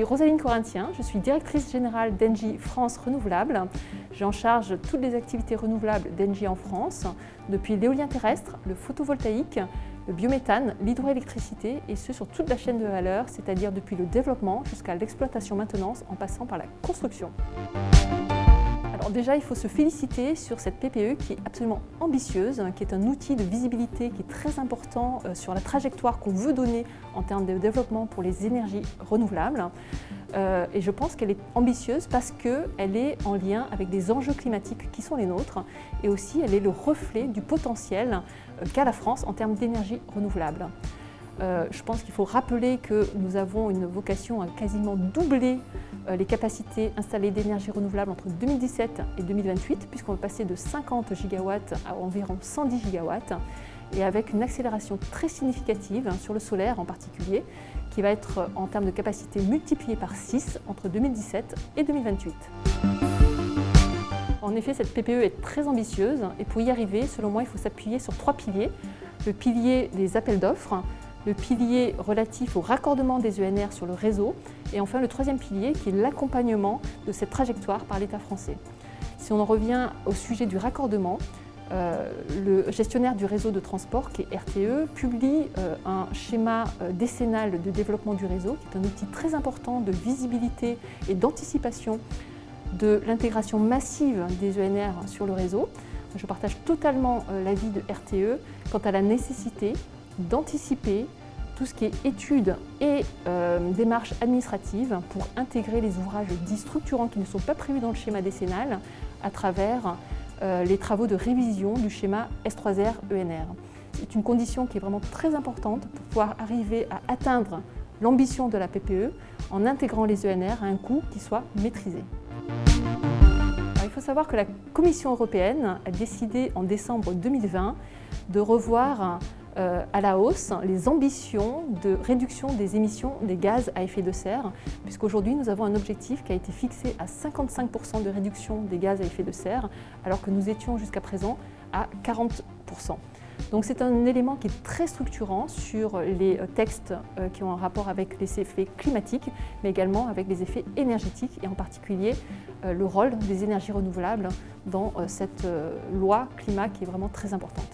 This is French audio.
Rosaline Corinthien, je suis directrice générale d'Engie France Renouvelable. J'ai en charge toutes les activités renouvelables d'Engie en France, depuis l'éolien terrestre, le photovoltaïque, le biométhane, l'hydroélectricité et ce sur toute la chaîne de valeur, c'est-à-dire depuis le développement jusqu'à l'exploitation-maintenance en passant par la construction. Alors déjà, il faut se féliciter sur cette PPE qui est absolument ambitieuse, qui est un outil de visibilité qui est très important sur la trajectoire qu'on veut donner en termes de développement pour les énergies renouvelables. Et je pense qu'elle est ambitieuse parce qu'elle est en lien avec des enjeux climatiques qui sont les nôtres et aussi elle est le reflet du potentiel qu'a la France en termes d'énergie renouvelable. Je pense qu'il faut rappeler que nous avons une vocation à quasiment doubler les capacités installées d'énergie renouvelable entre 2017 et 2028, puisqu'on va passer de 50 gigawatts à environ 110 gigawatts, et avec une accélération très significative sur le solaire en particulier, qui va être en termes de capacité multipliée par 6 entre 2017 et 2028. En effet, cette PPE est très ambitieuse, et pour y arriver, selon moi, il faut s'appuyer sur 3 piliers. Le pilier des appels d'offres, le pilier relatif au raccordement des ENR sur le réseau et enfin le troisième pilier qui est l'accompagnement de cette trajectoire par l'État français. Si on en revient au sujet du raccordement, le gestionnaire du réseau de transport, qui est RTE, publie un schéma décennal de développement du réseau, qui est un outil très important de visibilité et d'anticipation de l'intégration massive des ENR sur le réseau. Je partage totalement l'avis de RTE quant à la nécessité d'anticiper tout ce qui est études et démarches administratives pour intégrer les ouvrages dits structurants qui ne sont pas prévus dans le schéma décennal à travers les travaux de révision du schéma S3R ENR. C'est une condition qui est vraiment très importante pour pouvoir arriver à atteindre l'ambition de la PPE en intégrant les ENR à un coût qui soit maîtrisé. Il faut savoir que la Commission européenne a décidé en décembre 2020 de revoir à la hausse les ambitions de réduction des émissions des gaz à effet de serre, puisqu'aujourd'hui nous avons un objectif qui a été fixé à 55% de réduction des gaz à effet de serre, alors que nous étions jusqu'à présent à 40%. Donc c'est un élément qui est très structurant sur les textes qui ont un rapport avec les effets climatiques, mais également avec les effets énergétiques et en particulier le rôle des énergies renouvelables dans cette loi climat qui est vraiment très importante.